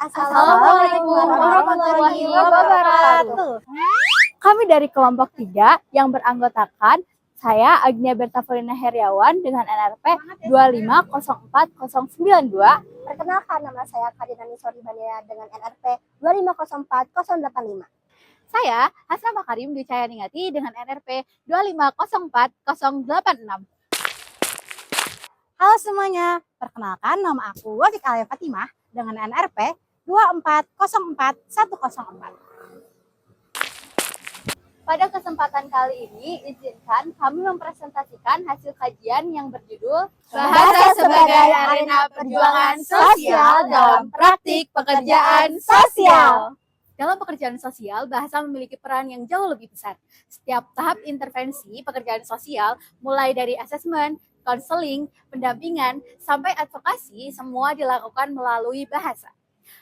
Assalamualaikum warahmatullahi wabarakatuh. Kami dari kelompok 3 yang beranggotakan saya Agnia Bertafolina Heriawan dengan NRP 2504092. Perkenalkan, nama saya Karina Nisori Banea dengan NRP 2504085. Saya Hasna Makarim Dwi Cayaningati dengan NRP 2504086. Halo semuanya, perkenalkan nama aku Wafik Alia Fatimah dengan NRP 2404104. Pada kesempatan kali ini, izinkan kami mempresentasikan hasil kajian yang berjudul Bahasa sebagai arena perjuangan sosial dalam praktik pekerjaan sosial. Dalam pekerjaan sosial, bahasa memiliki peran yang jauh lebih besar. Setiap tahap intervensi pekerjaan sosial, mulai dari asesmen, konseling, pendampingan, sampai advokasi, semua dilakukan melalui bahasa.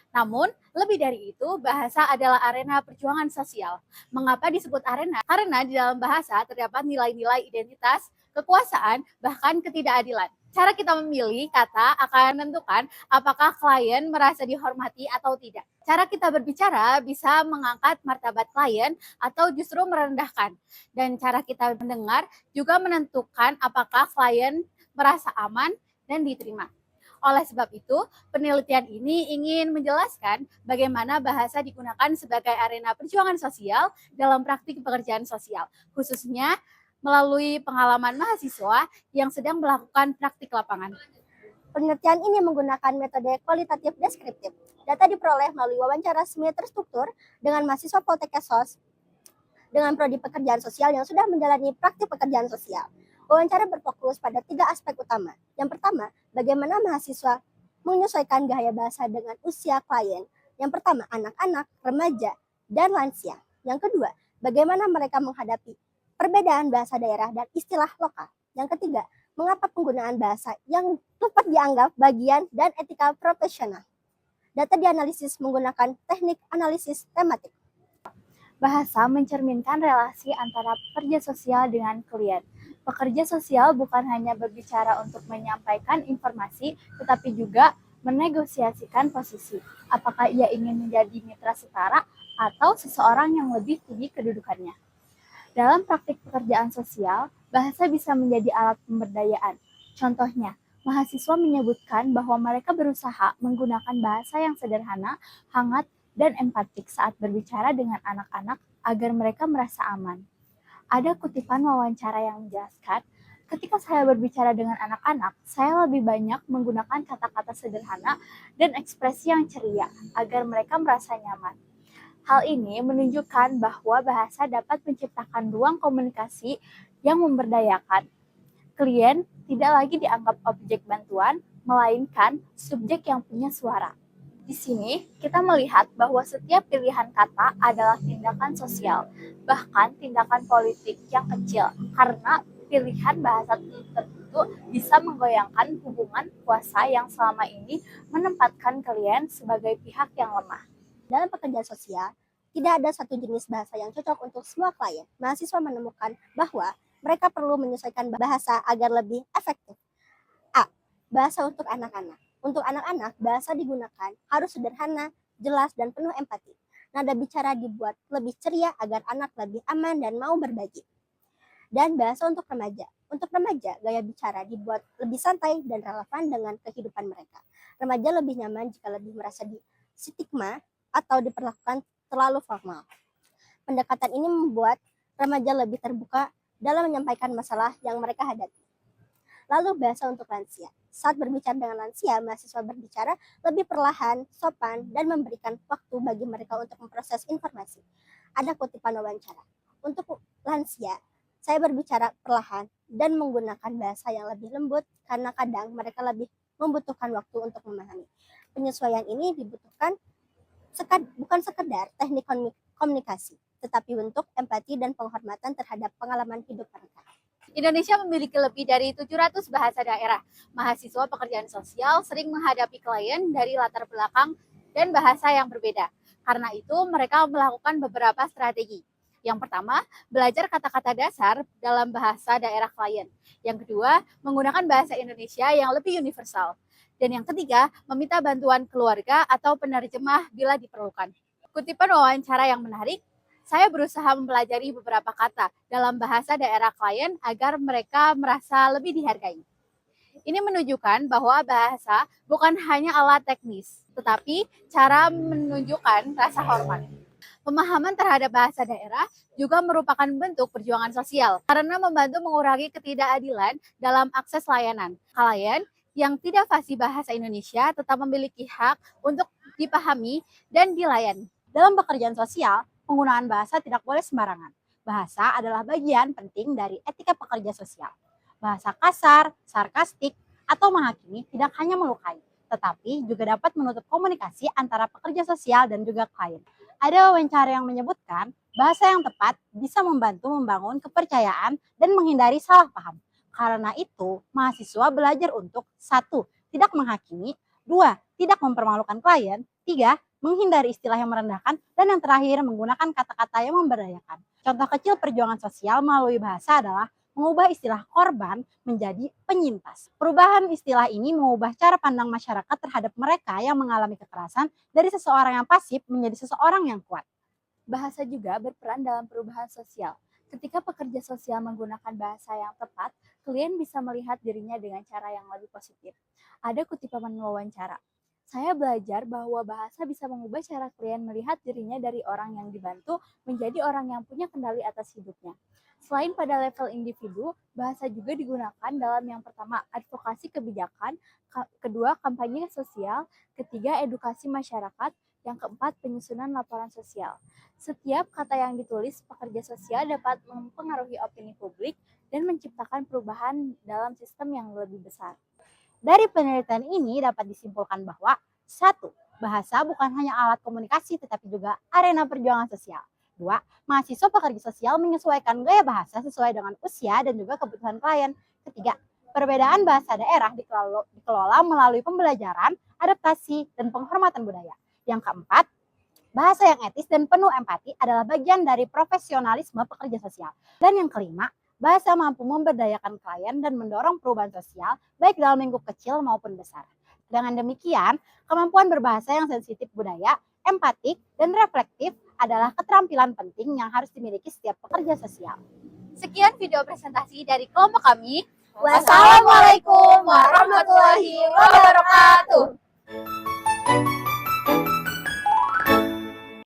Namun, lebih dari itu, bahasa adalah arena perjuangan sosial. Mengapa disebut arena? Karena di dalam bahasa terdapat nilai-nilai identitas, kekuasaan, bahkan ketidakadilan. Cara kita memilih kata akan menentukan apakah klien merasa dihormati atau tidak. Cara kita berbicara bisa mengangkat martabat klien atau justru merendahkan. Dan cara kita mendengar juga menentukan apakah klien merasa aman dan diterima. Oleh sebab itu, penelitian ini ingin menjelaskan bagaimana bahasa digunakan sebagai arena perjuangan sosial dalam praktik pekerjaan sosial, khususnya melalui pengalaman mahasiswa yang sedang melakukan praktik lapangan. Penelitian ini menggunakan metode kualitatif deskriptif. Data diperoleh melalui wawancara semi terstruktur dengan mahasiswa Poltek Kesos dengan prodi pekerjaan sosial yang sudah menjalani praktik pekerjaan sosial. Wawancara berfokus pada 3 aspek utama. Yang pertama, bagaimana mahasiswa menyesuaikan gaya bahasa dengan usia klien. Yang pertama, anak-anak, remaja, dan lansia. Yang kedua, bagaimana mereka menghadapi perbedaan bahasa daerah dan istilah lokal. Yang ketiga, mengapa penggunaan bahasa yang tepat dianggap bagian dan etika profesional. Data dianalisis menggunakan teknik analisis tematik. Bahasa mencerminkan relasi antara pekerja sosial dengan klien. Pekerja sosial bukan hanya berbicara untuk menyampaikan informasi, tetapi juga menegosiasikan posisi. Apakah ia ingin menjadi mitra setara atau seseorang yang lebih tinggi kedudukannya. Dalam praktik pekerjaan sosial, bahasa bisa menjadi alat pemberdayaan. Contohnya, mahasiswa menyebutkan bahwa mereka berusaha menggunakan bahasa yang sederhana, hangat, dan empatik saat berbicara dengan anak-anak agar mereka merasa aman. Ada kutipan wawancara yang menjelaskan, ketika saya berbicara dengan anak-anak, saya lebih banyak menggunakan kata-kata sederhana dan ekspresi yang ceria agar mereka merasa nyaman. Hal ini menunjukkan bahwa bahasa dapat menciptakan ruang komunikasi yang memberdayakan. Klien tidak lagi dianggap objek bantuan, melainkan subjek yang punya suara. Di sini, kita melihat bahwa setiap pilihan kata adalah tindakan sosial, bahkan tindakan politik yang kecil, karena pilihan bahasa tertentu bisa menggoyangkan hubungan kuasa yang selama ini menempatkan klien sebagai pihak yang lemah. Dalam pekerjaan sosial, tidak ada satu jenis bahasa yang cocok untuk semua klien. Mahasiswa menemukan bahwa mereka perlu menyesuaikan bahasa agar lebih efektif. A. Bahasa untuk anak-anak. Untuk anak-anak, bahasa digunakan harus sederhana, jelas, dan penuh empati. Nada bicara dibuat lebih ceria agar anak lebih aman dan mau berbagi. Dan bahasa untuk remaja. Untuk remaja, gaya bicara dibuat lebih santai dan relevan dengan kehidupan mereka. Remaja lebih nyaman jika lebih merasa stigma atau diperlakukan terlalu formal. Pendekatan ini membuat remaja lebih terbuka dalam menyampaikan masalah yang mereka hadapi. Lalu bahasa untuk lansia. Saat berbicara dengan lansia, mahasiswa berbicara lebih perlahan, sopan, dan memberikan waktu bagi mereka untuk memproses informasi. Ada kutipan wawancara. Untuk lansia, saya berbicara perlahan dan menggunakan bahasa yang lebih lembut karena kadang mereka lebih membutuhkan waktu untuk memahami. Penyesuaian ini dibutuhkan bukan sekedar teknik komunikasi, tetapi bentuk empati dan penghormatan terhadap pengalaman hidup mereka. Indonesia memiliki lebih dari 700 bahasa daerah. Mahasiswa pekerjaan sosial sering menghadapi klien dari latar belakang dan bahasa yang berbeda. Karena itu, mereka melakukan beberapa strategi. Yang pertama, belajar kata-kata dasar dalam bahasa daerah klien. Yang kedua, menggunakan bahasa Indonesia yang lebih universal. Dan yang ketiga, meminta bantuan keluarga atau penerjemah bila diperlukan. Kutipan wawancara yang menarik, saya berusaha mempelajari beberapa kata dalam bahasa daerah klien agar mereka merasa lebih dihargai. Ini menunjukkan bahwa bahasa bukan hanya alat teknis, tetapi cara menunjukkan rasa hormat. Pemahaman terhadap bahasa daerah juga merupakan bentuk perjuangan sosial karena membantu mengurangi ketidakadilan dalam akses layanan. Klien yang tidak fasih bahasa Indonesia tetap memiliki hak untuk dipahami dan dilayani. Dalam pekerjaan sosial, penggunaan bahasa tidak boleh sembarangan. Bahasa adalah bagian penting dari etika pekerja sosial. Bahasa kasar, sarkastik, atau menghakimi tidak hanya melukai, tetapi juga dapat menutup komunikasi antara pekerja sosial dan juga klien. Ada wawancara yang menyebutkan bahasa yang tepat bisa membantu membangun kepercayaan dan menghindari salah paham. Karena itu, mahasiswa belajar untuk 1. Tidak menghakimi, 2. Tidak mempermalukan klien, 3. Menghindari istilah yang merendahkan, dan yang terakhir menggunakan kata-kata yang memberdayakan. Contoh kecil perjuangan sosial melalui bahasa adalah mengubah istilah korban menjadi penyintas. Perubahan istilah ini mengubah cara pandang masyarakat terhadap mereka yang mengalami kekerasan dari seseorang yang pasif menjadi seseorang yang kuat. Bahasa juga berperan dalam perubahan sosial. Ketika pekerja sosial menggunakan bahasa yang tepat, klien bisa melihat dirinya dengan cara yang lebih positif. Ada kutipan wawancara. Saya belajar bahwa bahasa bisa mengubah cara klien melihat dirinya dari orang yang dibantu menjadi orang yang punya kendali atas hidupnya. Selain pada level individu, bahasa juga digunakan dalam yang pertama, advokasi kebijakan, kedua, kampanye sosial, ketiga, edukasi masyarakat, yang keempat, penyusunan laporan sosial. Setiap kata yang ditulis pekerja sosial dapat mempengaruhi opini publik dan menciptakan perubahan dalam sistem yang lebih besar. Dari penelitian ini dapat disimpulkan bahwa 1. Bahasa bukan hanya alat komunikasi tetapi juga arena perjuangan sosial. 2. Mahasiswa pekerja sosial menyesuaikan gaya bahasa sesuai dengan usia dan juga kebutuhan klien. Ketiga, perbedaan bahasa daerah dikelola melalui pembelajaran, adaptasi, dan penghormatan budaya. Yang keempat, bahasa yang etis dan penuh empati adalah bagian dari profesionalisme pekerja sosial. Dan yang kelima, bahasa mampu memberdayakan klien dan mendorong perubahan sosial baik dalam lingkup kecil maupun besar. Dengan demikian, kemampuan berbahasa yang sensitif budaya, empatik, dan reflektif adalah keterampilan penting yang harus dimiliki setiap pekerja sosial. Sekian video presentasi dari kelompok kami. Wassalamualaikum warahmatullahi wabarakatuh.